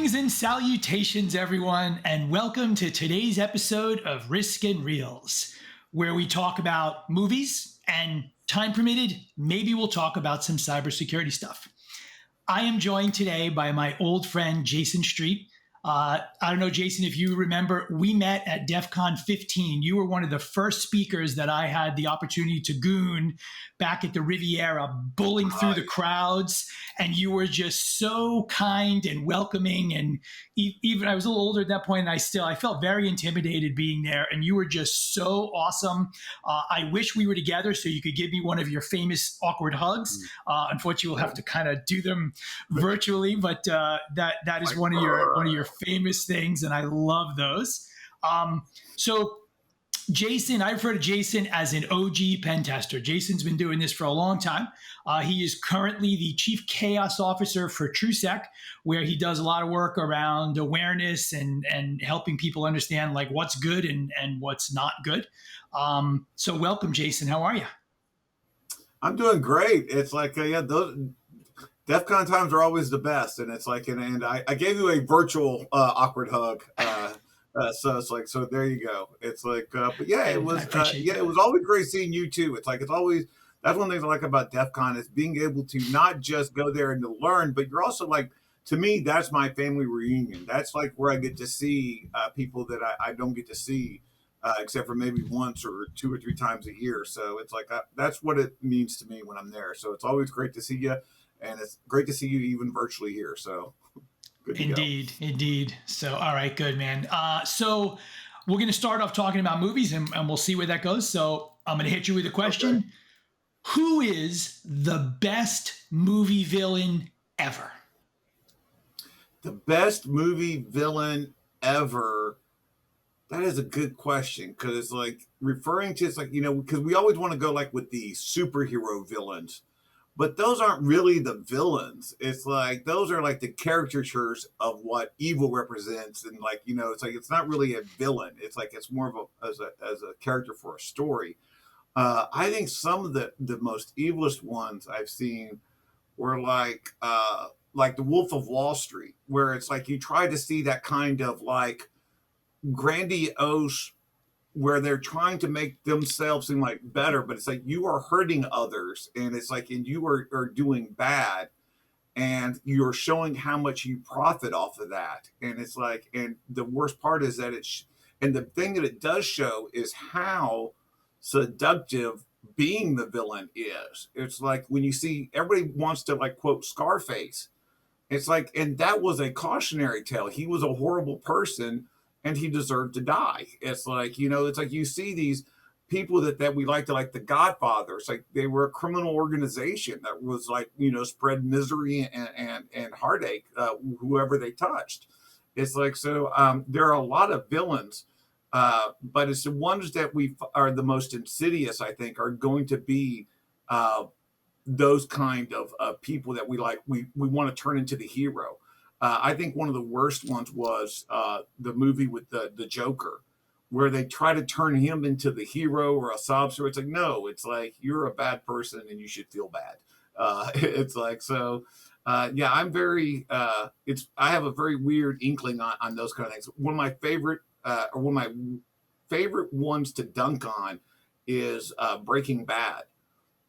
Greetings and salutations, everyone, and welcome to today's episode of Risk and Reels, where we talk about movies and, time permitted, maybe we'll talk about some cybersecurity stuff. I am joined today by my old friend, Jayson Street. I don't know, Jayson, if you remember, we met at DEF CON 15. You were one of the first speakers that I had the opportunity to goon back at the Riviera, bulling through the crowds. And you were just so kind and welcoming. And even I was a little older at that point, and I felt very intimidated being there. And you were just so awesome. I wish we were together so you could give me one of your famous awkward hugs. Unfortunately, we'll have to kind of do them virtually, but that is one of your famous things, and I love those. So Jayson, I refer to Jayson as an OG pen tester. Jayson's been doing this for a long time. He is currently the Chief Chaos Officer for Trusec, where he does a lot of work around awareness and helping people understand like what's good and what's not good. So welcome, Jayson. How are you? I'm doing great. It's like, those DEF CON times are always the best. And it's like, and I gave you a virtual awkward hug. So it's like, so there you go. It's like, but yeah, it was, it was always great seeing you too. It's like, it's always, that's one of the things I like about DEF CON is being able to not just go there and to learn, but you're also like, to me, that's my family reunion. That's like where I get to see people that I don't get to see except for maybe once or 2 or 3 times a year. So it's like, that's what it means to me when I'm there. So it's always great to see you. And it's great to see you even virtually here. So good to Indeed. So, all right, good, man. So we're going to start off talking about movies and we'll see where that goes. So I'm going to hit you with a question. Okay. Who is the best movie villain ever? The best movie villain ever? That is a good question because it's like referring to, it's like, because we always want to go like with the superhero villains. But those aren't really the villains. It's like, those are like the caricatures of what evil represents. And like, it's like, it's not really a villain. It's like, it's more of as a character for a story. I think some of the most evilest ones I've seen were like the Wolf of Wall Street, where it's like, you try to see that kind of like grandiose where they're trying to make themselves seem like better, but it's like you are hurting others and it's like, and you are doing bad and you're showing how much you profit off of that. And it's like, and the worst part is that and the thing that it does show is how seductive being the villain is. It's like when you see everybody wants to like quote Scarface. It's like, and that was a cautionary tale. He was a horrible person and he deserved to die. It's like, it's like you see these people that we like to like the Godfather. It's like they were a criminal organization that was like, spread misery and heartache, whoever they touched. It's like, so there are a lot of villains, but it's the ones that we are the most insidious, I think, are going to be those kind of people that we like, we want to turn into the hero. I think one of the worst ones was the movie with the Joker, where they try to turn him into the hero or a sob story. It's like, no, it's like you're a bad person and you should feel bad. It's like, so yeah, I'm very, I have a very weird inkling on those kind of things. One of my favorite ones to dunk on is Breaking Bad.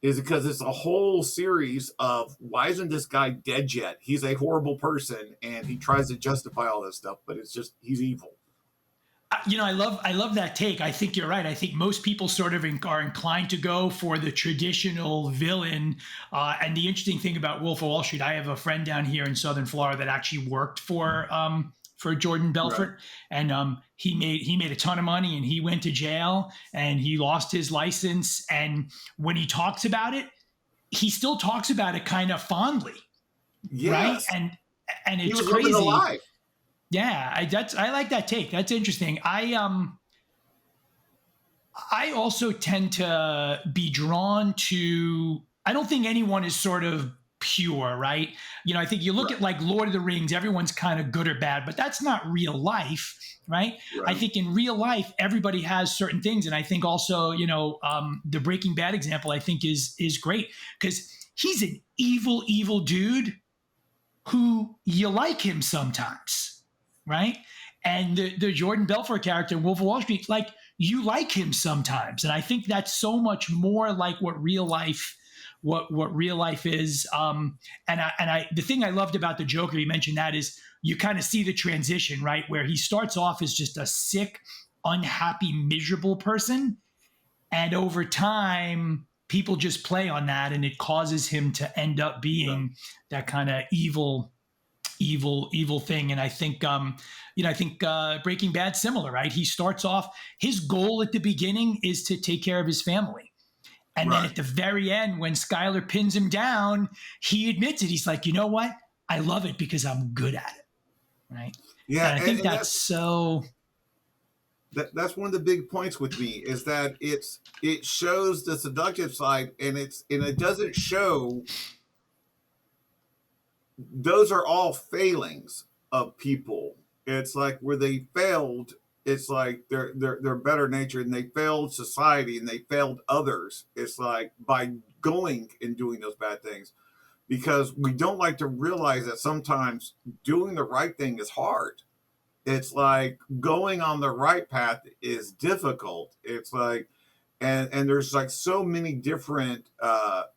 Is because it's a whole series of why isn't this guy dead yet? He's a horrible person and he tries to justify all this stuff, but it's just, he's evil. I love that take. I think you're right. I think most people sort of are inclined to go for the traditional villain. And the interesting thing about Wolf of Wall Street, I have a friend down here in Southern Florida that actually worked for Jordan Belfort, right. And he made a ton of money and he went to jail and he lost his license. And when he talks about it, he still talks about it kind of fondly, yes. Right? And it's he was crazy. Living the life. Yeah, I like that take. That's interesting. I also tend to be drawn to. I don't think anyone is sort of pure, right? I think you look at like Lord of the Rings, everyone's kind of good or bad, but that's not real life, right? I think in real life, everybody has certain things. And I think also, the Breaking Bad example, I think is great because he's an evil dude, who you like him sometimes, right? And the Jordan Belfort character in Wolf of Wall Street, like you like him sometimes, and I think that's so much more like what real life, what real life is. And the thing I loved about the Joker, you mentioned that, is you kind of see the transition, right, where he starts off as just a sick, unhappy, miserable person, and over time people just play on that, and it causes him to end up being that kind of evil thing. And I think Breaking Bad's similar, right? He starts off, his goal at the beginning is to take care of his family, and then at the very end, when Skyler pins him down, he admits it. He's like, you know what, I love it because I'm good at it, right? Yeah, And I think that's so that's one of the big points with me, is that it shows the seductive side, and it doesn't show those are all failings of people. It's like where they failed, it's like they're better natured, and they failed society and they failed others. It's like by going and doing those bad things, because we don't like to realize that sometimes doing the right thing is hard. It's like going on the right path is difficult. It's like, and there's like so many different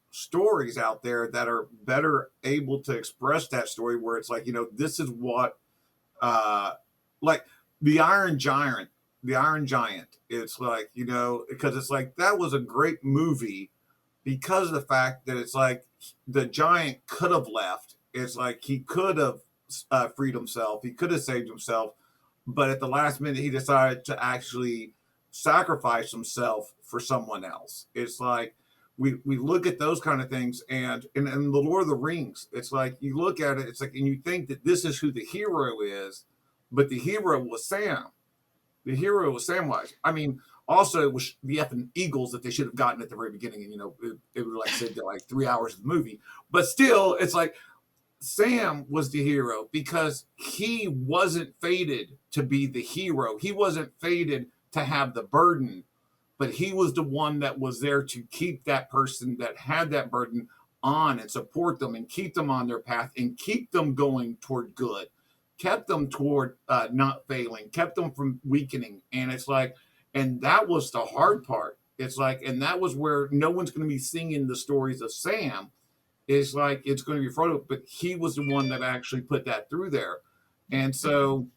stories out there that are better able to express that story, where it's like, this is what like the Iron Giant. It's like, because it's like that was a great movie because of the fact that it's like the giant could have left. It's like he could have freed himself, he could have saved himself, but at the last minute he decided to actually sacrifice himself for someone else. It's like we look at those kind of things, and in the Lord of the Rings, it's like you look at it, it's like, and you think that this is who the hero is, but the hero was Sam. The hero was Samwise. I mean, also it was the effing Eagles that they should have gotten at the very beginning, and it would like said like 3 hours of the movie, but still, it's like Sam was the hero because he wasn't fated to be the hero. He wasn't fated to have the burden, but he was the one that was there to keep that person that had that burden on and support them and keep them on their path and keep them going toward good, kept them toward not failing, kept them from weakening. And it's like, and that was the hard part. It's like, and that was where no one's going to be singing the stories of Sam. It's like, it's going to be Frodo, but he was the one that actually put that through there. And so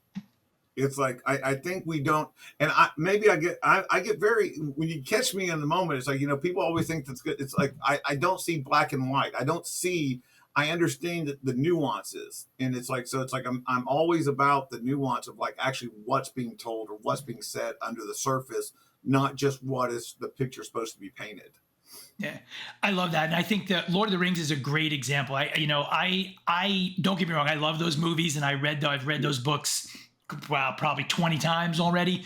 it's like, I think we don't, and I get very, when you catch me in the moment, it's like, people always think that's good. It's like, I don't see black and white. I understand the nuances. And it's like, so it's like, I'm always about the nuance of like actually what's being told or what's being said under the surface, not just what is the picture supposed to be painted. Yeah, I love that, and I think that Lord of the Rings is a great example. I don't get me wrong, I love those movies, and I've read those books, wow, probably 20 times already.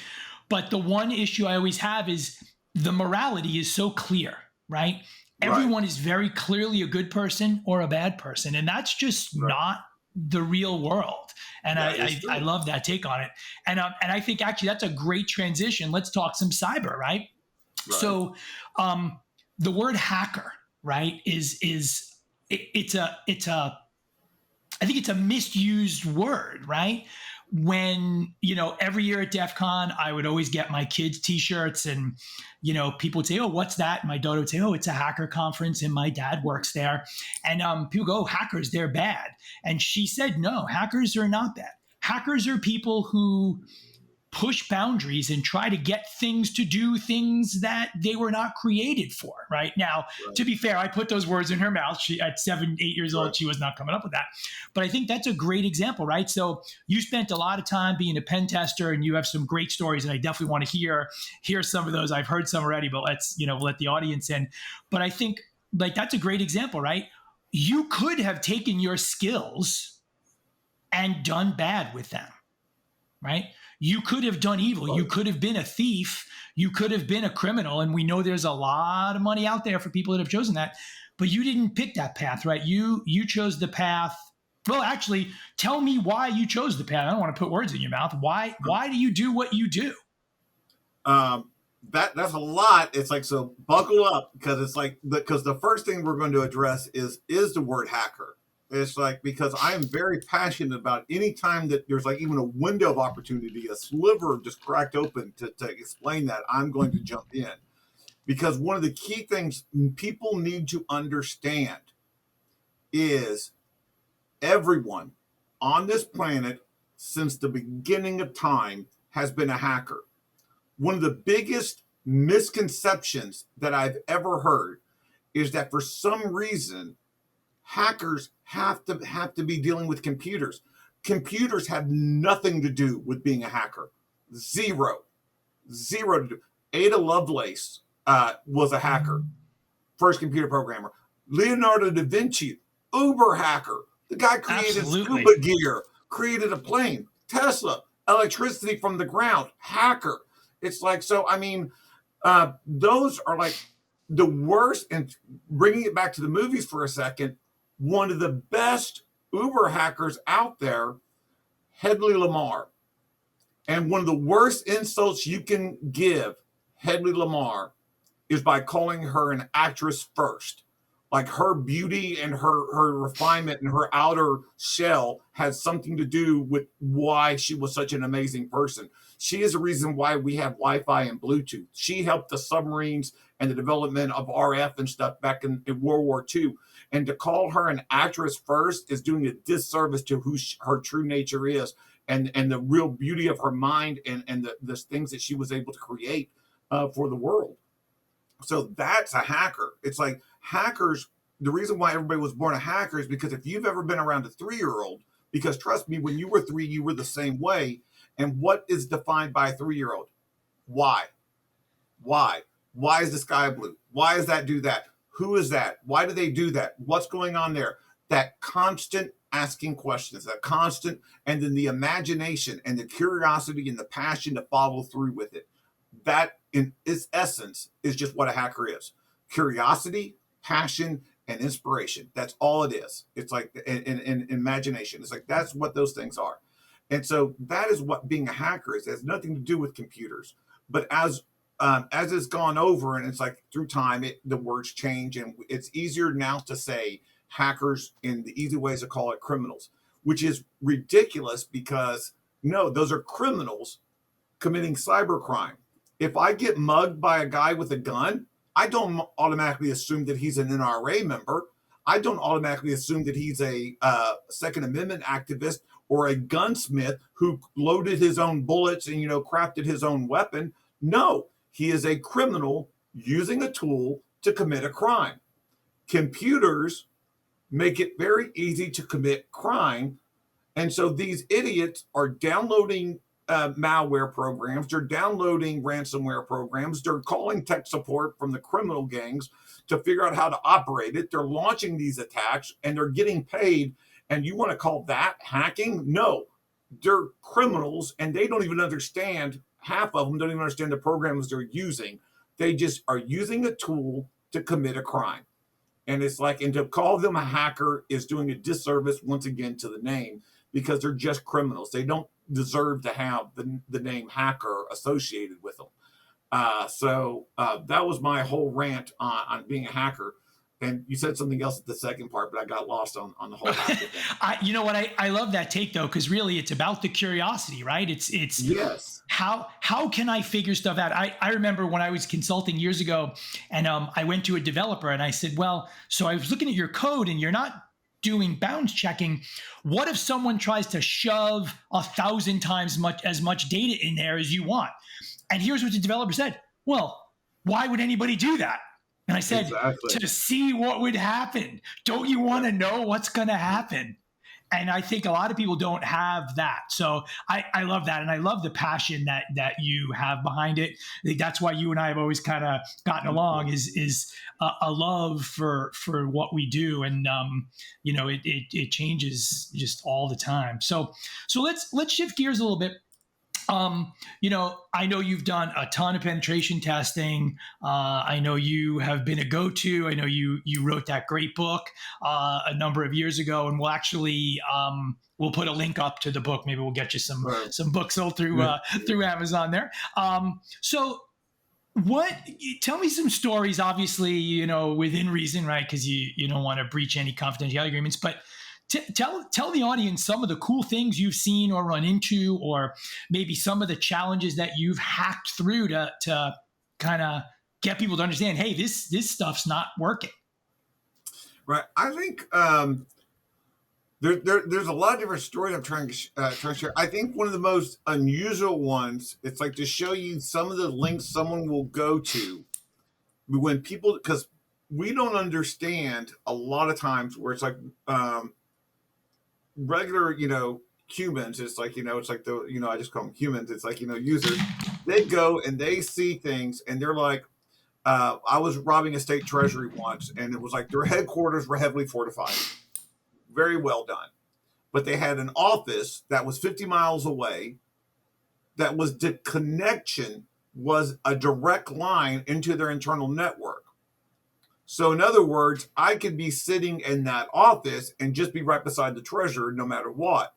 But the one issue I always have is the morality is so clear, right? Everyone is very clearly a good person or a bad person, and that's just not the real world. And I love that take on it. And I think actually that's a great transition. Let's talk some cyber, right? So, the word hacker, right, it's a I think it's a misused word, right? When, every year at DEF CON, I would always get my kids' t-shirts, and, people would say, oh, what's that? And my daughter would say, oh, it's a hacker conference, and my dad works there. And people go, oh, hackers, they're bad. And she said, no, hackers are not bad. Hackers are people who push boundaries and try to get things to do things that they were not created for. Right now, to be fair, I put those words in her mouth. She, at 7, 8 years old, she was not coming up with that. But I think that's a great example, right? So you spent a lot of time being a pen tester, and you have some great stories, and I definitely want to hear some of those. I've heard some already, but let's let the audience in. But I think like that's a great example, right? You could have taken your skills and done bad with them, right? You could have done evil. You could have been a thief. You could have been a criminal. And we know there's a lot of money out there for people that have chosen that. But you didn't pick that path, right? You chose the path. Well, actually, tell me why you chose the path. I don't want to put words in your mouth. Why do you do what you do? That's a lot. It's like, so buckle up, because it's like, because the first thing we're going to address is the word hacker. It's like, because I am very passionate about any time that there's like even a window of opportunity, a sliver just cracked open to explain that, I'm going to jump in. Because one of the key things people need to understand is everyone on this planet since the beginning of time has been a hacker. One of the biggest misconceptions that I've ever heard is that for some reason hackers have to be dealing with computers. Computers have nothing to do with being a hacker. Zero to do. Ada Lovelace was a hacker, first computer programmer. Leonardo da Vinci, uber hacker. The guy created Absolutely. scuba gear, created a plane. Tesla, electricity from the ground, hacker. It's like, so, I mean, those are like the worst. And bringing it back to the movies for a second, one of the best uber hackers out there, Hedley Lamar. And one of the worst insults you can give Hedley Lamar is by calling her an actress first. Like her beauty and her refinement and her outer shell has something to do with why she was such an amazing person. She is the reason why we have Wi-Fi and Bluetooth. She helped the submarines and the development of RF and stuff back in World War II. And to call her an actress first is doing a disservice to who her true nature is, and the real beauty of her mind, and the things that she was able to create for the world. So that's a hacker. It's like hackers, the reason why everybody was born a hacker is because if you've ever been around a 3-year-old, because trust me, when you were 3, you were the same way. And what is defined by a 3-year-old? Why? Why is the sky blue? Why does that do that? Who is that? Why do they do that? What's going on there? That constant asking questions, that constant, and then the imagination and the curiosity and the passion to follow through with it. That in its essence is just what a hacker is. Curiosity, passion, and inspiration. That's all it is. It's like in imagination. It's like, that's what those things are. And so that is what being a hacker is. It has nothing to do with computers. But as it's gone over, and it's like through time, the words change, and it's easier now to say hackers in the easy ways to call it criminals, which is ridiculous because no, those are criminals committing cybercrime. If I get mugged by a guy with a gun, I don't automatically assume that he's an NRA member. I don't automatically assume that he's a Second Amendment activist or a gunsmith who loaded his own bullets and, crafted his own weapon. No, he is a criminal using a tool to commit a crime. Computers make it very easy to commit crime. And so these idiots are downloading malware programs. They're downloading ransomware programs. They're calling tech support from the criminal gangs to figure out how to operate it. They're launching these attacks and they're getting paid. And you want to call that hacking? No, they're criminals, and they don't even understand. Half of them don't even understand the programs they're using. They just are using a tool to commit a crime. And it's like, and to call them a hacker is doing a disservice once again to the name, because they're just criminals. They don't deserve to have the name hacker associated with them. So that was my whole rant on being a hacker. And you said something else at the second part, but I got lost on the whole hacker thing. You know what? I love that take though, because really it's about the curiosity, right? It's yes. How can I figure stuff out? I remember when I was consulting years ago, and I went to a developer and I said, well, so I was looking at your code and you're not doing bounds checking. What if someone tries to shove 1,000 times as much data in there as you want? And here's what the developer said. Well, why would anybody do that? And I said, exactly. To see what would happen. Don't you want to know what's going to happen? And I think a lot of people don't have that. So I love that. And I love the passion that you have behind it. I think that's why you and I have always kind of gotten along is a love for what we do. And, it changes just all the time. So let's shift gears a little bit. I know you've done a ton of penetration testing. I know you have been a go-to. I know you wrote that great book a number of years ago, and we'll actually we'll put a link up to the book. Maybe we'll get you some books sold through Amazon there. So tell me some stories, obviously, within reason, right? Because you don't want to breach any confidentiality agreements, but Tell the audience some of the cool things you've seen or run into, or maybe some of the challenges that you've hacked through to kind of get people to understand, hey, this stuff's not working. Right. I think there's a lot of different stories I'm trying to share. I think one of the most unusual ones, it's like to show you some of the links someone will go to when people, because we don't understand a lot of times where it's like regular, humans. It's like, it's like I just call them humans. It's like, users, they go and they see things and they're like, I was robbing a state treasury once, and it was like their headquarters were heavily fortified. Very well done. But they had an office that was 50 miles away, that was the connection was a direct line into their internal network. So in other words, I could be sitting in that office and just be right beside the treasurer no matter what.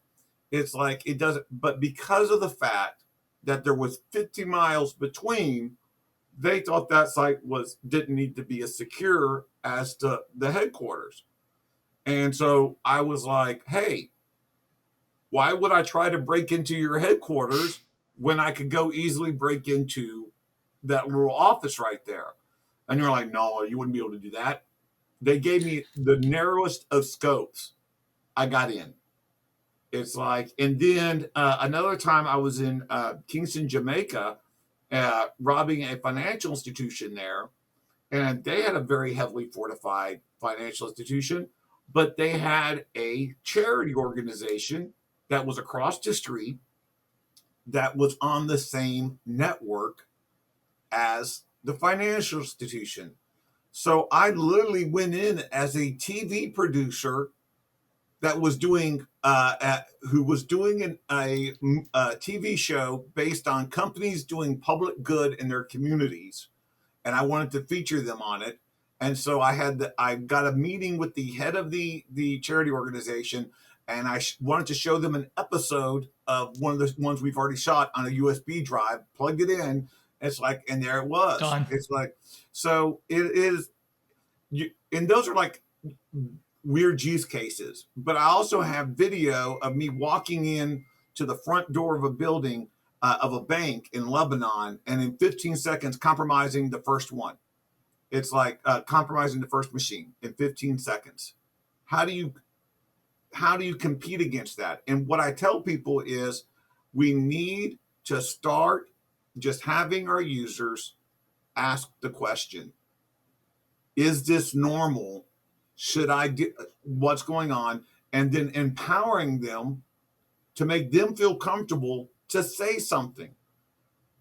It's like it doesn't, but because of the fact that there was 50 miles between, they thought that site didn't need to be as secure as the headquarters. And so I was like, hey, why would I try to break into your headquarters when I could go easily break into that little office right there? And you're like, no, you wouldn't be able to do that. They gave me the narrowest of scopes. I got in. It's like, and then another time I was in Kingston, Jamaica, robbing a financial institution there. And they had a very heavily fortified financial institution, but they had a charity organization that was across the street that was on the same network as the financial institution. So I literally went in as a TV producer that was doing who was doing a TV show based on companies doing public good in their communities, and I wanted to feature them on it. And so I got a meeting with the head of the charity organization, and I wanted to show them an episode of one of the ones we've already shot on a USB drive, plugged it in. It's like, and there it was. Done. It's like, so it is, and those are like weird use cases. But I also have video of me walking in to the front door of a building of a bank in Lebanon, and in 15 seconds compromising the first one. It's like compromising the first machine in 15 seconds. How do you compete against that? And what I tell people is we need to start just having our users ask the question, is this normal? Should I do what's going on? And then empowering them to make them feel comfortable to say something.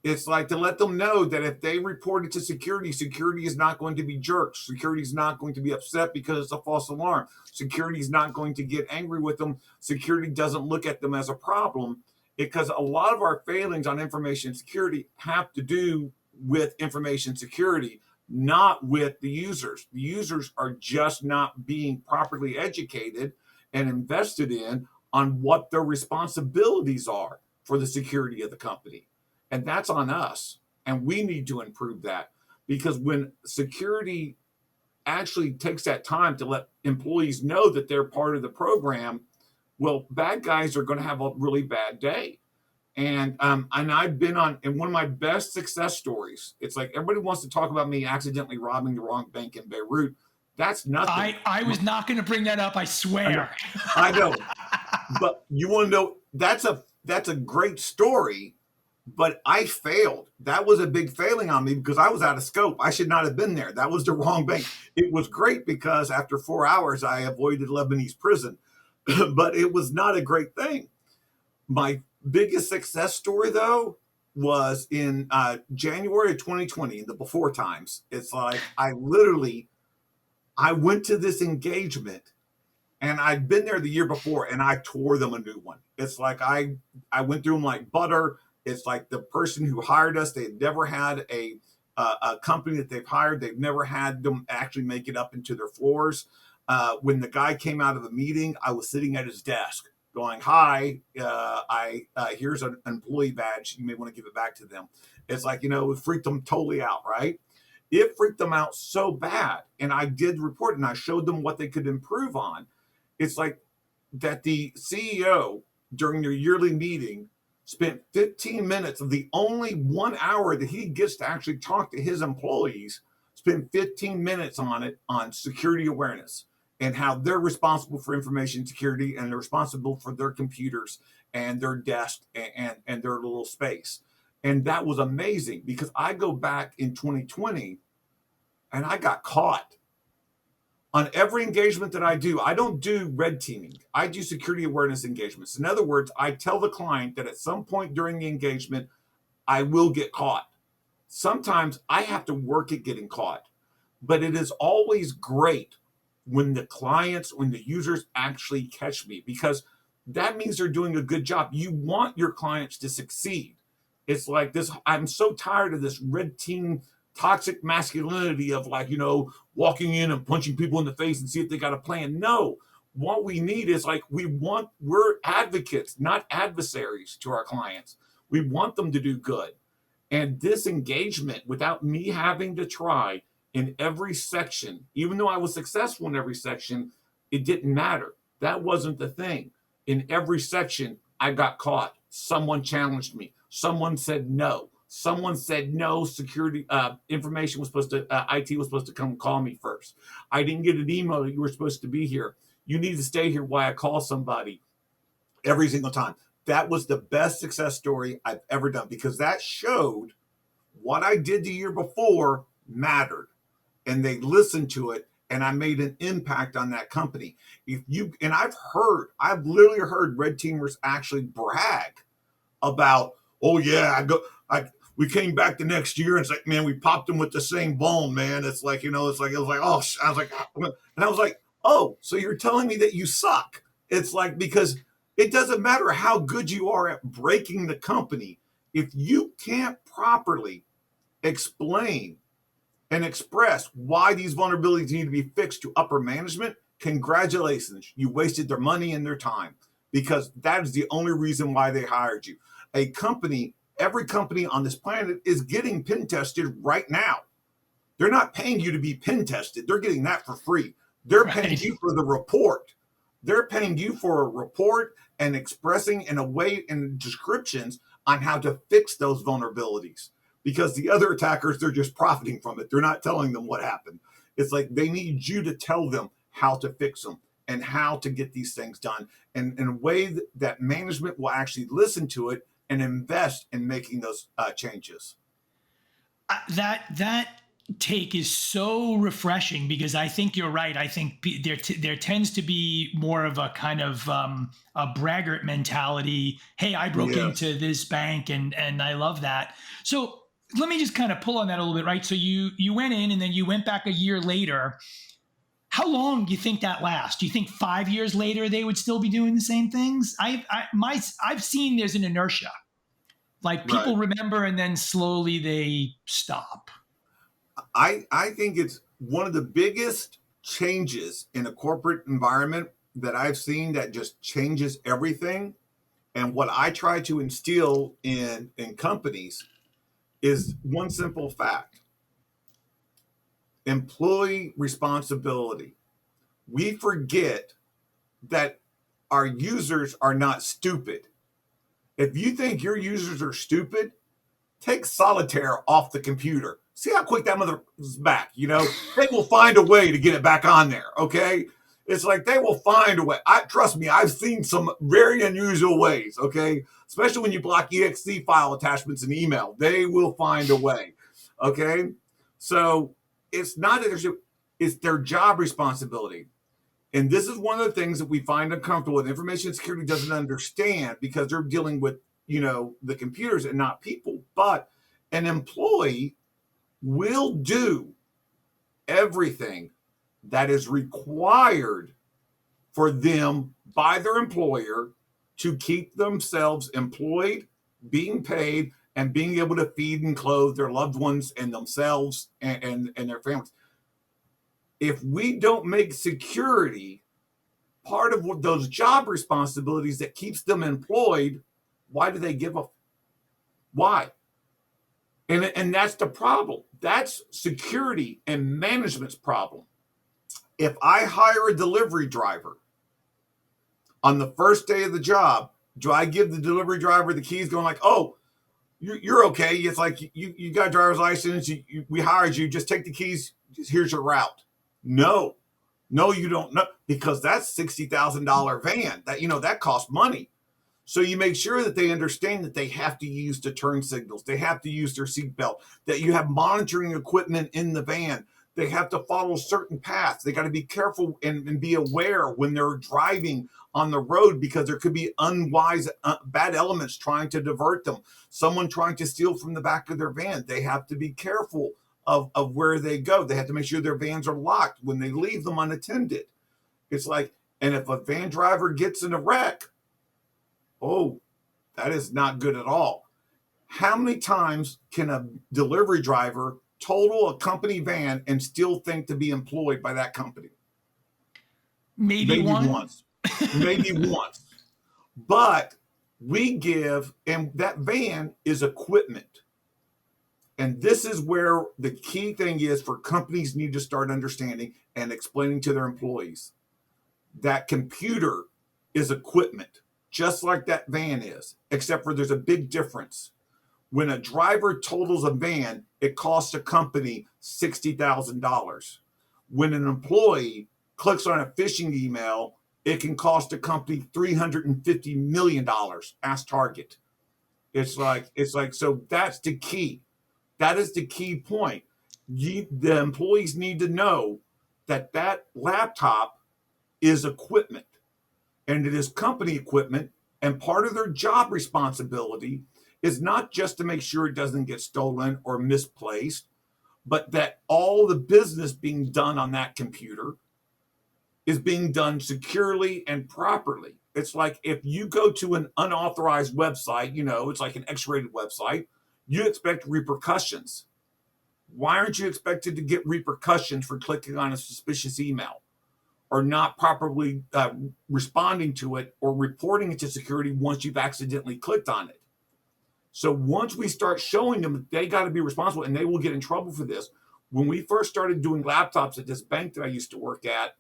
It's like to let them know that if they report it to security, security is not going to be jerks. Security is not going to be upset because it's a false alarm. Security is not going to get angry with them. Security doesn't look at them as a problem, because a lot of our failings on information security have to do with information security, not with the users. The users are just not being properly educated and invested in on what their responsibilities are for the security of the company. And that's on us. And we need to improve that, because when security actually takes that time to let employees know that they're part of the program, well, bad guys are going to have a really bad day. And I've been on, in one of my best success stories, it's like everybody wants to talk about me accidentally robbing the wrong bank in Beirut. That's nothing. I was not going to bring that up, I swear. I know. But you want to know, that's a great story, but I failed. That was a big failing on me because I was out of scope. I should not have been there. That was the wrong bank. It was great because after 4 hours, I avoided Lebanese prison, but it was not a great thing. My biggest success story, though, was in January of 2020, in the before times. It's like I went to this engagement, and I'd been there the year before, and I tore them a new one. It's like I went through them like butter. It's like the person who hired us, they've never had a company that they've hired. They've never had them actually make it up into their floors. When the guy came out of the meeting, I was sitting at his desk going, hi, here's an employee badge. You may want to give it back to them. It's like, it freaked them totally out, right? It freaked them out so bad. And I did report, and I showed them what they could improve on. It's like that the CEO during their yearly meeting spent 15 minutes of the only 1 hour that he gets to actually talk to his employees, spend 15 minutes on it, on security awareness and how they're responsible for information security and they're responsible for their computers and their desk and their little space. And that was amazing because I go back in 2020 and I got caught on every engagement that I do. I don't do red teaming. I do security awareness engagements. In other words, I tell the client that at some point during the engagement, I will get caught. Sometimes I have to work at getting caught, but it is always great when the clients, when the users actually catch me, because that means they're doing a good job. You want your clients to succeed. It's like this. I'm so tired of this red team toxic masculinity of like, walking in and punching people in the face and see if they got a plan. No, what we need is like, we're advocates, not adversaries to our clients. We want them to do good. And this engagement, without me having to try in every section, even though I was successful in every section, it didn't matter. That wasn't the thing. In every section, I got caught. Someone challenged me. Someone said no. Someone said no. Security information was supposed to, IT was supposed to come call me first. I didn't get an email that you were supposed to be here. You need to stay here while I call somebody. Every single time. That was the best success story I've ever done because that showed what I did the year before mattered. And they listened to it, and I made an impact on that company. I've literally heard red teamers actually brag about, oh yeah, we came back the next year and it's like, man, we popped them with the same bone, man. It's like, it was like, oh, I was like, and I was like, oh, so you're telling me that you suck. It's like, because it doesn't matter how good you are at breaking the company. If you can't properly explain and express why these vulnerabilities need to be fixed to upper management, congratulations. You wasted their money and their time because that is the only reason why they hired you. Every company on this planet is getting pen tested right now. They're not paying you to be pen tested. They're getting that for free. They're paying you for the report. They're paying you for a report and expressing in a way and descriptions on how to fix those vulnerabilities. Because the other attackers, they're just profiting from it. They're not telling them what happened. It's like they need you to tell them how to fix them and how to get these things done. And in a way that management will actually listen to it and invest in making those changes. That take is so refreshing because I think you're right. I think there tends to be more of a kind of a braggart mentality. Hey, I broke into this bank, and I love that. So let me just kind of pull on that a little bit, right? So you went in and then you went back a year later. How long do you think that lasts? Do you think 5 years later they would still be doing the same things? I've seen there's an inertia. Like people remember and then slowly they stop. I think it's one of the biggest changes in a corporate environment that I've seen that just changes everything. And what I try to instill in companies is one simple fact: employee responsibility. We forget that our users are not stupid. If you think your users are stupid, take solitaire off the computer. See how quick that mother is back. They will find a way to get it back on there. Okay. It's like they will find a way. Trust me, I've seen some very unusual ways. Okay. Especially when you block exe file attachments in email, they will find a way. Okay. So it's not that it's their job responsibility. And this is one of the things that we find uncomfortable with. Information security doesn't understand because they're dealing with, the computers and not people. But an employee will do everything that is required for them by their employer to keep themselves employed, being paid, and being able to feed and clothe their loved ones and themselves and their families. If we don't make security part of those job responsibilities that keeps them employed, why do they give up? Why? And that's the problem. That's security and management's problem. If I hire a delivery driver On the first day of the job, do I give the delivery driver the keys going like, oh, you're okay. It's like you got a driver's license. We hired you. Just take the keys. Here's your route. No, no, you don't know, because that's $60,000 van. That costs money. So you make sure that they understand that they have to use the turn signals. They have to use their seatbelt, that you have monitoring equipment in the van. They have to follow certain paths. They got to be careful and be aware when they're driving on the road, because there could be unwise, bad elements trying to divert them. Someone trying to steal from the back of their van. They have to be careful of where they go. They have to make sure their vans are locked when they leave them unattended. It's like, and if a van driver gets in a wreck, oh, that is not good at all. How many times can a delivery driver total a company van and still think to be employed by that company? Maybe once. Maybe once. But we give, and that van is equipment. And this is where the key thing is for companies need to start understanding and explaining to their employees that computer is equipment, just like that van is, except for there's a big difference. When a driver totals a van, it costs a company $60,000. When an employee clicks on a phishing email, it can cost a company $350 million. Ask Target. It's like, so that's the key. That is the key point. The employees need to know that laptop is equipment, and it is company equipment. And part of their job responsibility is not just to make sure it doesn't get stolen or misplaced, but that all the business being done on that computer is being done securely and properly. It's like if you go to an unauthorized website, it's like an X-rated website, you expect repercussions. Why aren't you expected to get repercussions for clicking on a suspicious email or not properly responding to it or reporting it to security once you've accidentally clicked on it? So once we start showing them that they got to be responsible, and they will get in trouble for this. When we first started doing laptops at this bank that I used to work at,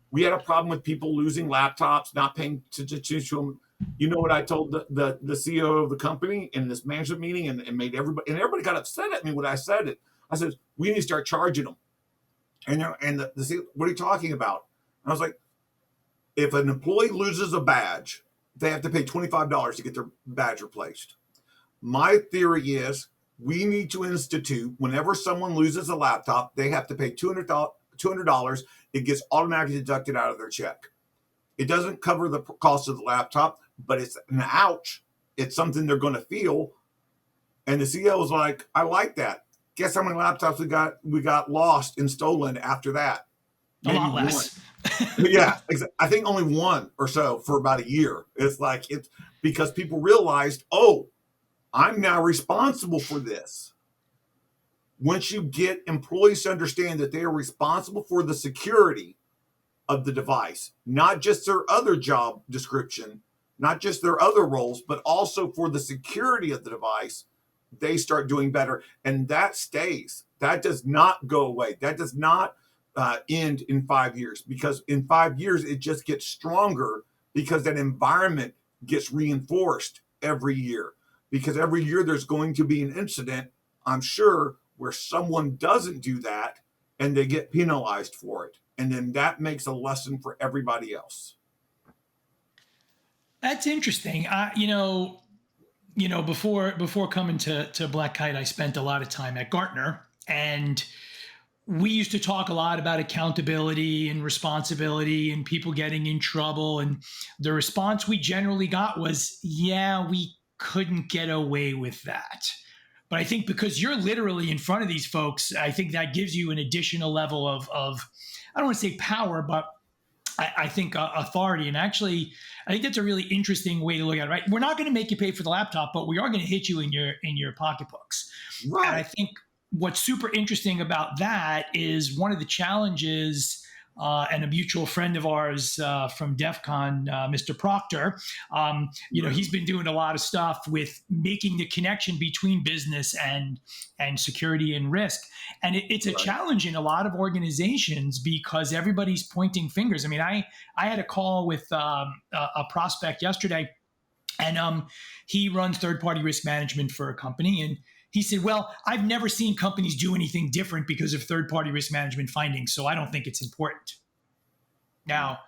we had a problem with people losing laptops, not paying attention to them. You know what I told the CEO of the company in this management meeting, and made everybody got upset at me when I said it. I said, we need to start charging them. And the CEO, what are you talking about? And I was like, if an employee loses a badge, they have to pay $25 to get their badge replaced. My theory is we need to institute, whenever someone loses a laptop, they have to pay $200. It gets automatically deducted out of their check. It doesn't cover the cost of the laptop, but it's an ouch. It's something they're going to feel. And the CEO was like, I like that. Guess how many laptops we got lost and stolen after that? Maybe a lot less. Yeah, I think only one or so for about a year. It's because people realized, oh, I'm now responsible for this. Once you get employees to understand that they are responsible for the security of the device, not just their other job description, not just their other roles, but also for the security of the device, they start doing better. And that stays. That does not go away. That does not end in 5 years, because in 5 years, it just gets stronger, because that environment gets reinforced every year. Because every year there's going to be an incident, I'm sure, where someone doesn't do that and they get penalized for it. And then that makes a lesson for everybody else. That's interesting. Before coming to Black Kite, I spent a lot of time at Gartner, and we used to talk a lot about accountability and responsibility and people getting in trouble. And the response we generally got was, yeah, we couldn't get away with that. But I think because you're literally in front of these folks, I think that gives you an additional level of I don't want to say power, but I think authority. And actually, I think that's a really interesting way to look at it, right? We're not going to make you pay for the laptop, but we are going to hit you in your pocketbooks. Right. And I think what's super interesting about that is one of the challenges and a mutual friend of ours from DEF CON, Mr. Proctor. He's been doing a lot of stuff with making the connection between business and security and risk. And it's a challenge in a lot of organizations because everybody's pointing fingers. I mean, I had a call with a prospect yesterday, and he runs third-party risk management for a company. And he said, well, I've never seen companies do anything different because of third-party risk management findings, so I don't think it's important. Now,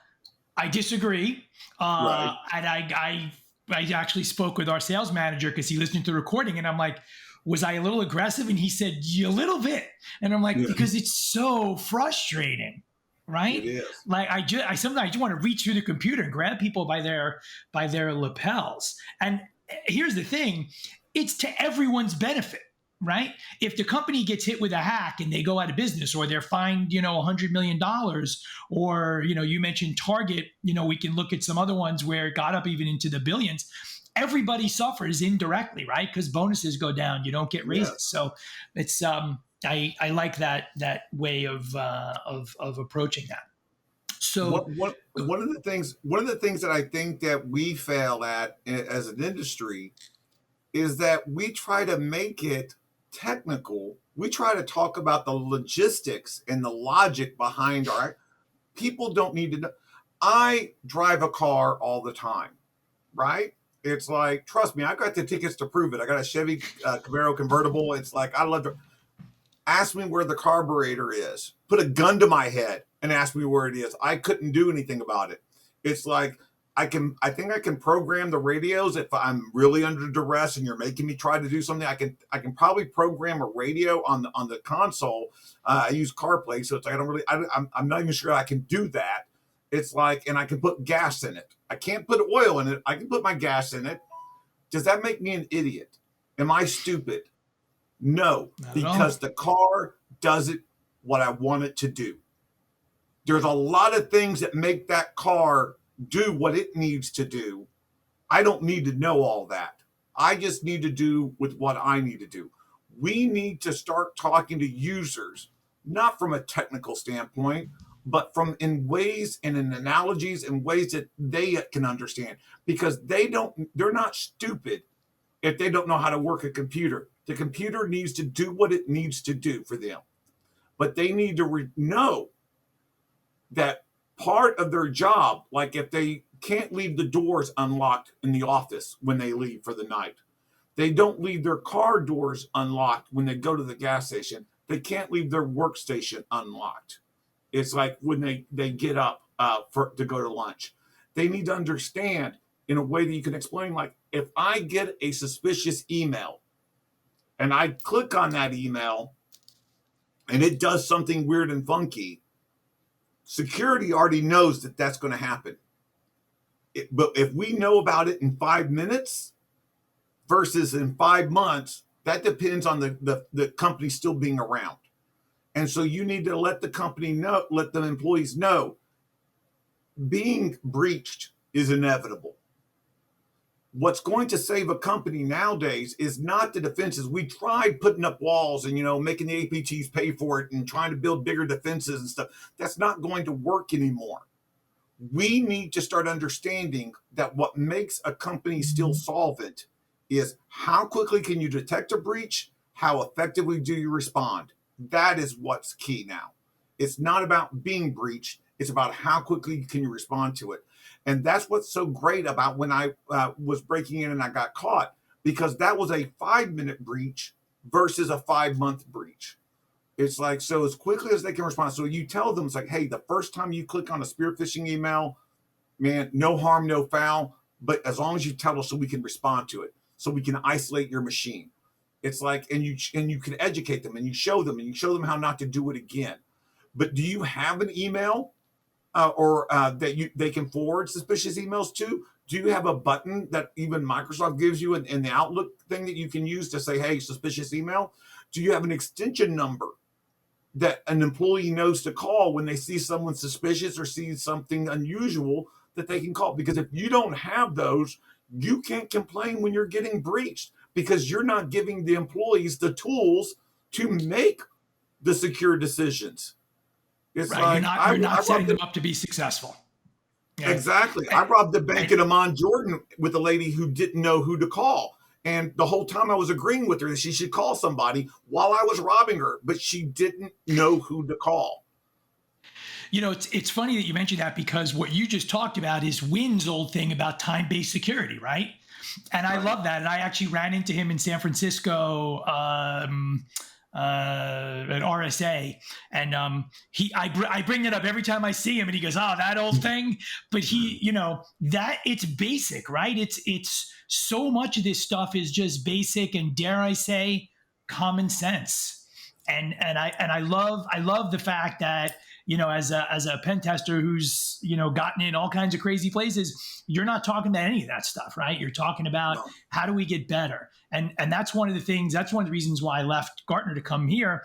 I disagree. And I actually spoke with our sales manager because he listened to the recording, and I'm like, was I a little aggressive? And he said, a little bit. And I'm like, because it's so frustrating, right? It is. Like I sometimes I just want to reach through the computer and grab people by their lapels. And here's the thing, it's to everyone's benefit, right? If the company gets hit with a hack and they go out of business, or they're fined, $100 million, or, you mentioned Target, we can look at some other ones where it got up even into the billions. Everybody suffers indirectly, right? Because bonuses go down, you don't get raises. Yeah. So it's I like that way of approaching that. So one of the things that I think that we fail at as an industry is that we try to make it technical. We try to talk about the logistics and the logic behind our people don't need to know. I drive a car all the time, right? It's like, trust me, I got the tickets to prove it. I got a Chevy Camaro convertible. It's like, I love to ask me where the carburetor is. Put a gun to my head and ask me where it is. I couldn't do anything about it. It's like, I think I can program the radios. If I'm really under duress and you're making me try to do something, I can probably program a radio on the console. I use CarPlay, so it's like I'm not even sure I can do that. It's like, and I can put gas in it. I can't put oil in it. I can put my gas in it. Does that make me an idiot? Am I stupid? No, because the car does it what I want it to do. There's a lot of things that make that car do what it needs to do. I don't need to know all that. I just need to do with what I need to do. We need to start talking to users, not from a technical standpoint, but from in ways and in analogies and ways that they can understand, because they're not stupid if they don't know how to work a computer. The computer needs to do what it needs to do for them, but they need to know that part of their job, like if they can't leave the doors unlocked in the office when they leave for the night, they don't leave their car doors unlocked when they go to the gas station, they can't leave their workstation unlocked. It's like when they get up to go to lunch. They need to understand in a way that you can explain, like, if I get a suspicious email and I click on that email and it does something weird and funky, security already knows that that's going to happen. But if we know about it in 5 minutes versus in 5 months, that depends on the company still being around. And so you need to let the company know, let the employees know, being breached is inevitable. What's going to save a company nowadays is not the defenses. We tried putting up walls and, making the APTs pay for it and trying to build bigger defenses and stuff. That's not going to work anymore. We need to start understanding that what makes a company still solvent is how quickly can you detect a breach? How effectively do you respond? That is what's key now. It's not about being breached. It's about how quickly can you respond to it. And that's what's so great about when I was breaking in and I got caught, because that was a 5-minute breach versus a 5-month breach. It's like, so as quickly as they can respond. So you tell them, it's like, hey, the first time you click on a spear phishing email, man, no harm, no foul. But as long as you tell us so we can respond to it, so we can isolate your machine. It's like, and you can educate them and you show them how not to do it again. But do you have an email that they can forward suspicious emails to? Do you have a button that even Microsoft gives you in the Outlook thing that you can use to say, hey, suspicious email? Do you have an extension number that an employee knows to call when they see someone suspicious or see something unusual that they can call? Because if you don't have those, you can't complain when you're getting breached, because you're not giving the employees the tools to make the secure decisions. It's Right. You're like not I, you're I not setting robbed them up to be successful. Yeah. exactly. And, I robbed the bank and in Amman, Jordan, with a lady who didn't know who to call. And the whole time I was agreeing with her that she should call somebody while I was robbing her, but she didn't know who to call. it's funny that you mentioned that, because what you just talked about is Wynn's old thing about time-based security, right? And I Right. love that. And I actually ran into him in San Francisco at RSA, and I bring it up every time I see him, and he goes, "Oh, that old thing." But that it's basic, right? It's so much of this stuff is just basic, and dare I say, common sense. And I love the fact that, as a pen tester who's gotten in all kinds of crazy places, you're not talking about any of that stuff, right? You're talking about No. how do we get better, and that's one of the things. That's one of the reasons why I left Gartner to come here.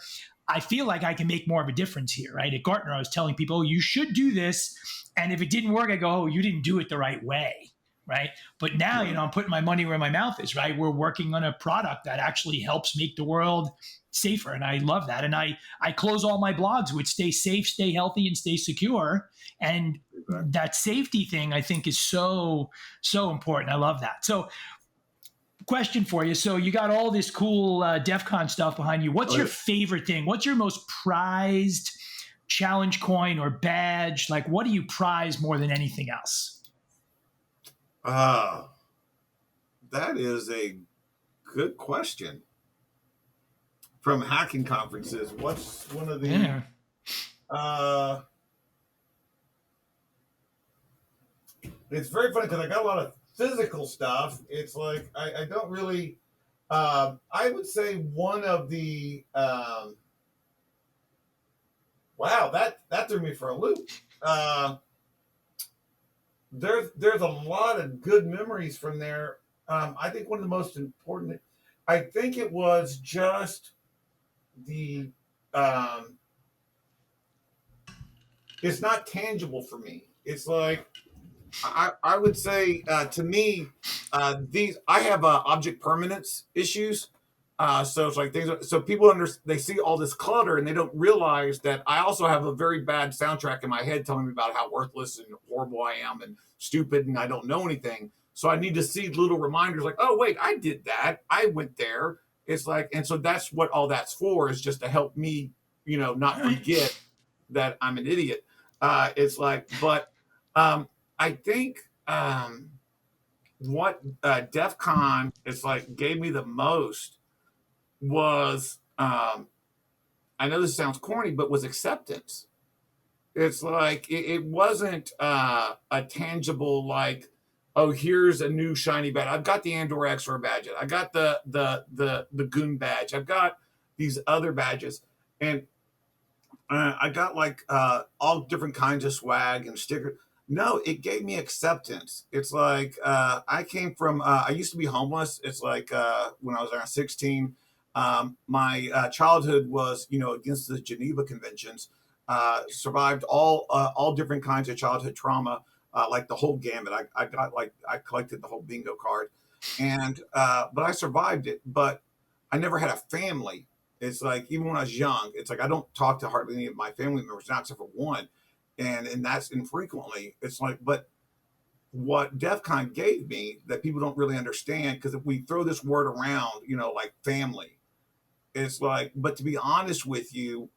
I feel like I can make more of a difference here, right? At Gartner, I was telling people, oh, you should do this, and if it didn't work, I go, oh, you didn't do it the right way, right? But now, Right. I'm putting my money where my mouth is, right? We're working on a product that actually helps make the world safer, and I love that. And I close all my blogs with stay safe, stay healthy, and stay secure. And Exactly. that safety thing, I think, is so important. I love that. So, question for you. So you got all this cool DEF CON stuff behind you. What's Oh, your yeah. favorite thing? What's your most prized challenge coin or badge? Like, what do you prize more than anything else? Uh, that is a good question. From hacking conferences, what's one of the Yeah. uh it's very funny because I got a lot of physical stuff. It's like I don't really I would say one of the wow, that threw me for a loop. Uh there's a lot of good memories from there. I think one of the most important, I think it was just the it's not tangible for me. It's like I would say to me, these I have object permanence issues. So it's like things. So people they see all this clutter and they don't realize that I also have a very bad soundtrack in my head telling me about how worthless and horrible I am and stupid and I don't know anything. So I need to see little reminders like, oh wait, I did that. I went there. It's like, and so that's what all that's for, is just to help me, not forget that I'm an idiot. It's like, but I think what DEF CON is like gave me the most was I know this sounds corny, but was acceptance. It's like it wasn't a tangible like, oh, here's a new shiny badge. I've got the Andor XR badge. I got the Goon badge. I've got these other badges, and I got like all different kinds of swag and stickers. No, it gave me acceptance. It's like I came from. I used to be homeless. It's like when I was around 16. My childhood was, against the Geneva Conventions. Survived all different kinds of childhood trauma, like the whole gamut. I got like I collected the whole bingo card, and but I survived it. But I never had a family. It's like even when I was young, it's like I don't talk to hardly any of my family members now except for one, and that's infrequently. It's like, but what DEF CON gave me that people don't really understand, because if we throw this word around, like family, it's like, but to be honest with you,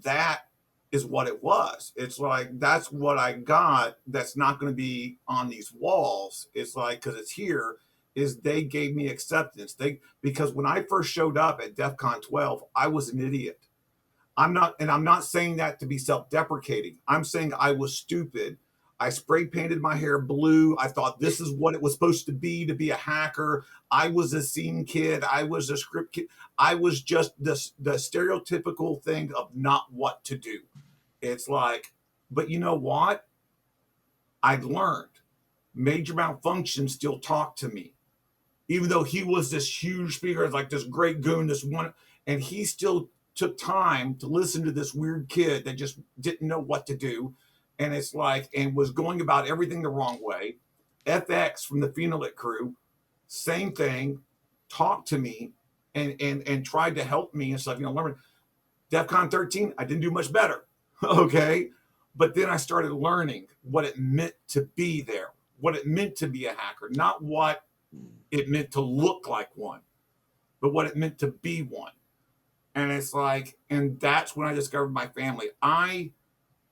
that is what it was. It's like that's what I got. That's not going to be on these walls. It's like because it's here. Is they gave me acceptance. Because when I first showed up at DEF CON 12, I was an idiot. I'm not saying that to be self-deprecating. I'm saying I was stupid. I spray painted my hair blue. I thought this is what it was supposed to be a hacker. I was a scene kid. I was a script kid. I was just the stereotypical thing of not what to do. It's like, but you know what? I learned. Major Malfunction still talked to me, even though he was this huge speaker, like this great goon, this one, and he still took time to listen to this weird kid that just didn't know what to do. And it's like, and was going about everything the wrong way. FX from the Phoenix crew, same thing, talked to me and tried to help me and stuff. Learn DEF CON 13, I didn't do much better. Okay. But then I started learning what it meant to be there, what it meant to be a hacker, not what it meant to look like one, but what it meant to be one. And it's like, and that's when I discovered my family. I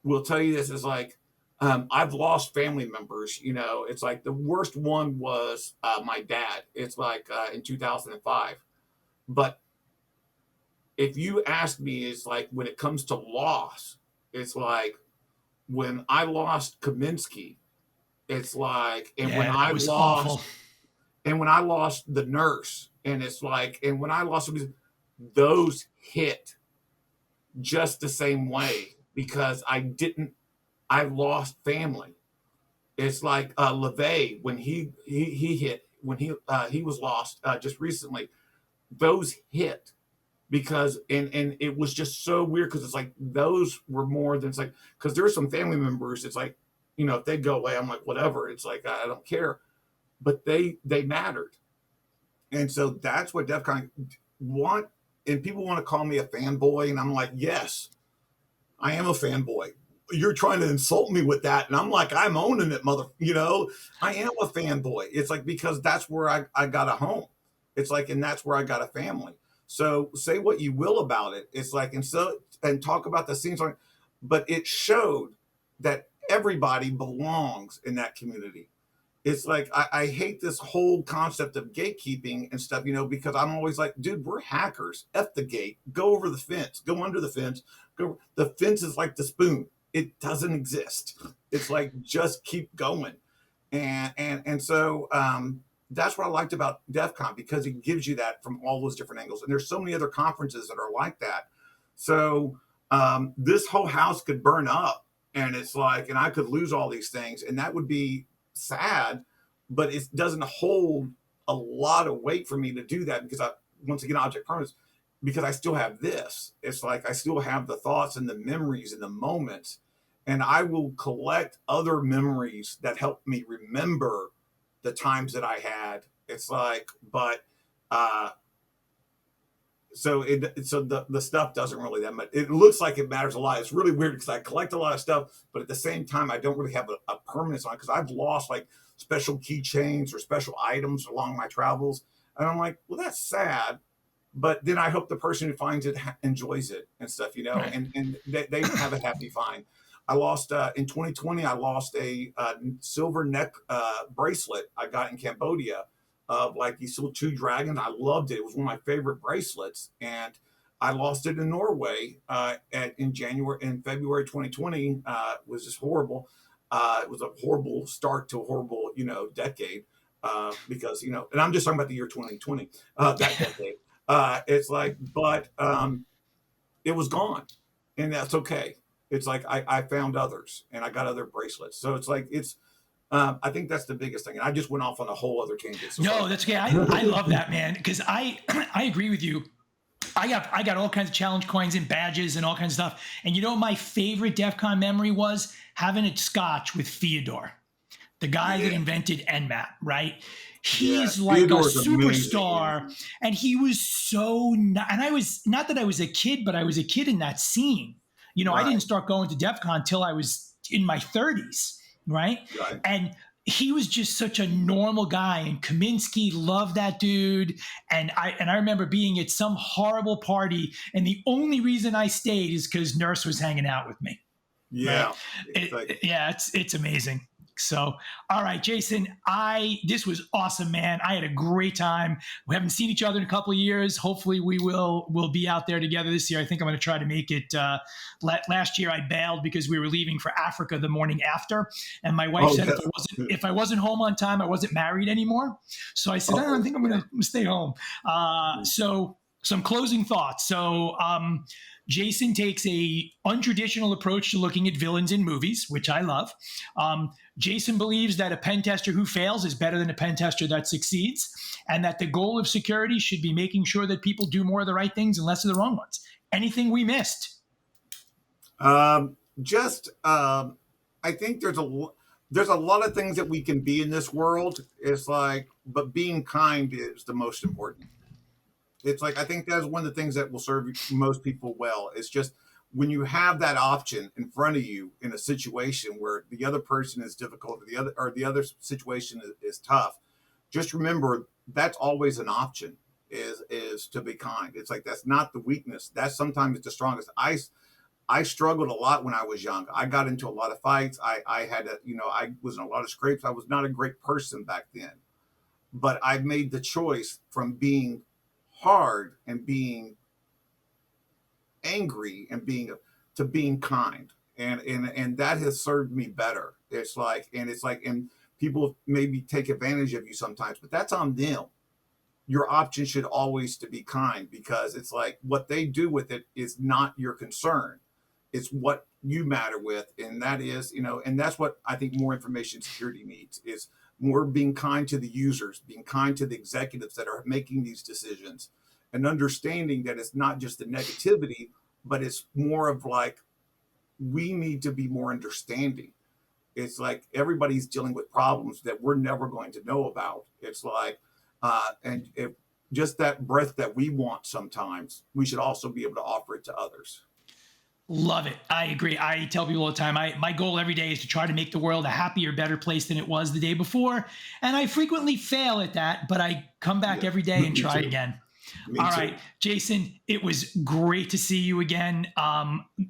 will tell you this is like, I've lost family members. It's like the worst one was my dad. It's like in 2005. But if you ask me, it's like when it comes to loss, it's like when I lost Kaminsky, it's like, Yeah, that was awful. and when I lost the nurse, and it's like, and when I lost those hit just the same way because I lost family. It's like LeVay when he hit when he was lost just recently. Those hit because and it was just so weird because it's like those were more than it's like because there's some family members. It's like if they go away, I'm like whatever. It's like I don't care, but they mattered, and so that's what DEF CON want. And people want to call me a fanboy, and I'm like, yes, I am a fanboy. You're trying to insult me with that. And I'm like, I'm owning it, I am a fanboy. It's like, because that's where I got a home. It's like, and that's where I got a family. So say what you will about it. It's like, and talk about the scenes on, but it showed that everybody belongs in that community. It's like I hate this whole concept of gatekeeping and stuff, because I'm always like, dude, we're hackers. F the gate. Go over the fence. Go under the fence. Go. The fence is like the spoon. It doesn't exist. It's like just keep going, and so that's what I liked about DEF CON because it gives you that from all those different angles. And there's so many other conferences that are like that. So this whole house could burn up, and it's like, and I could lose all these things, and that would be sad, but it doesn't hold a lot of weight for me to do that because once again, object permanence, because I still have this. It's like I still have the thoughts and the memories and the moments, and I will collect other memories that help me remember the times that I had. It's like, but so the stuff doesn't really that much. It looks like it matters a lot. It's really weird because I collect a lot of stuff, but at the same time, I don't really have a permanence on it because I've lost like special keychains or special items along my travels, and I'm like, well, that's sad. But then I hope the person who finds it enjoys it and stuff, Right. and they have a happy find. I lost in 2020. I lost a silver neck bracelet I got in Cambodia of like these little two dragons. I loved it. It was one of my favorite bracelets, and I lost it in Norway in February 2020. Was just horrible. It was a horrible start to a horrible decade because and I'm just talking about the year 2020 that decade. It's like, but it was gone, and that's okay. It's like I found others, and I got other bracelets. So it's like I think that's the biggest thing. And I just went off on a whole other tangent. So No, sorry. that's okay. I love that, man, because I agree with you. I got all kinds of challenge coins and badges and all kinds of stuff. And my favorite DEF CON memory was having a scotch with Theodore, the guy that Yeah, invented Nmap, right? yeah. He's like a Theodore's amazing. superstar, and he was so. And I was not that I was a kid, but I was a kid in that scene. I didn't Right, start going to DEF CON until I was in my 30s, right? right. And he was just such a normal guy, and Kaminsky loved that dude. And I remember being at some horrible party, and the only reason I stayed is because Nurse was hanging out with me. Right? Yeah, it's like Yeah, it's amazing. So, all right, Jayson, this was awesome, man. I had a great time. We haven't seen each other in a couple of years. Hopefully, we'll be out there together this year. I think I'm going to try to make it. Last year, I bailed because we were leaving for Africa the morning after, and my wife oh said yeah, if I wasn't home on time, I wasn't married anymore. So I said, I don't oh think I'm going to stay home. So some closing thoughts. So Jayson takes a untraditional approach to looking at villains in movies, which I love. Jayson believes that a pen tester who fails is better than a pen tester that succeeds, and that the goal of security should be making sure that people do more of the right things and less of the wrong ones. Anything we missed? just I think there's a lot of things that we can be in this world. It's like, but being kind is the most important. It's like I think that's one of the things that will serve most people well. It's just when you have that option in front of you in a situation where the other person is difficult or the other situation is tough, just remember that's always an option, is to be kind. It's like, that's not the weakness. That's sometimes the strongest. I struggled a lot when I was young. I got into a lot of fights. I had to, I was in a lot of scrapes. I was not a great person back then, but I made the choice from being hard and being angry and being kind, and that has served me better. And people maybe take advantage of you sometimes, but that's on them. Your option should always to be kind, because it's like, what they do with it is not your concern. It's what you matter with, and that is, and that's what I think more information security needs, is more being kind to the users, being kind to the executives that are making these decisions, and understanding that it's not just the negativity, but it's more of like, we need to be more understanding. It's like, everybody's dealing with problems that we're never going to know about. It's like, and if just that breath that we want sometimes, we should also be able to offer it to others. Love it. I agree. I tell people all the time, my goal every day is to try to make the world a happier, better place than it was the day before. And I frequently fail at that, but I come back every day and try again. All right, Jayson, it was great to see you again.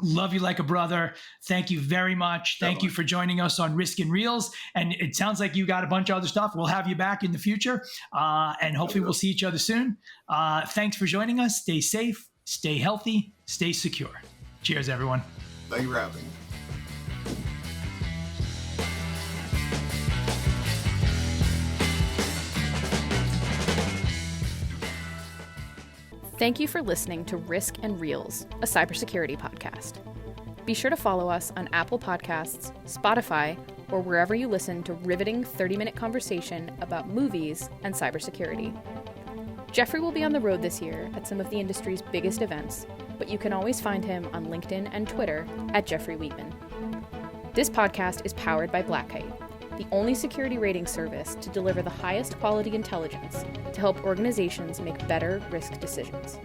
Love you like a brother. Thank you very much. Thank you for joining us on Risk and Reels. And it sounds like you got a bunch of other stuff. We'll have you back in the future. And hopefully we'll see each other soon. Thanks for joining us. Stay safe, stay healthy, stay secure. Cheers, everyone. Thank you for having me. Thank you for listening to Risk and Reels, a cybersecurity podcast. Be sure to follow us on Apple Podcasts, Spotify, or wherever you listen to riveting 30-minute conversation about movies and cybersecurity. Jeffrey will be on the road this year at some of the industry's biggest events, but you can always find him on LinkedIn and Twitter at Jeffrey Wheatman. This podcast is powered by Black Kite, the only security rating service to deliver the highest quality intelligence to help organizations make better risk decisions.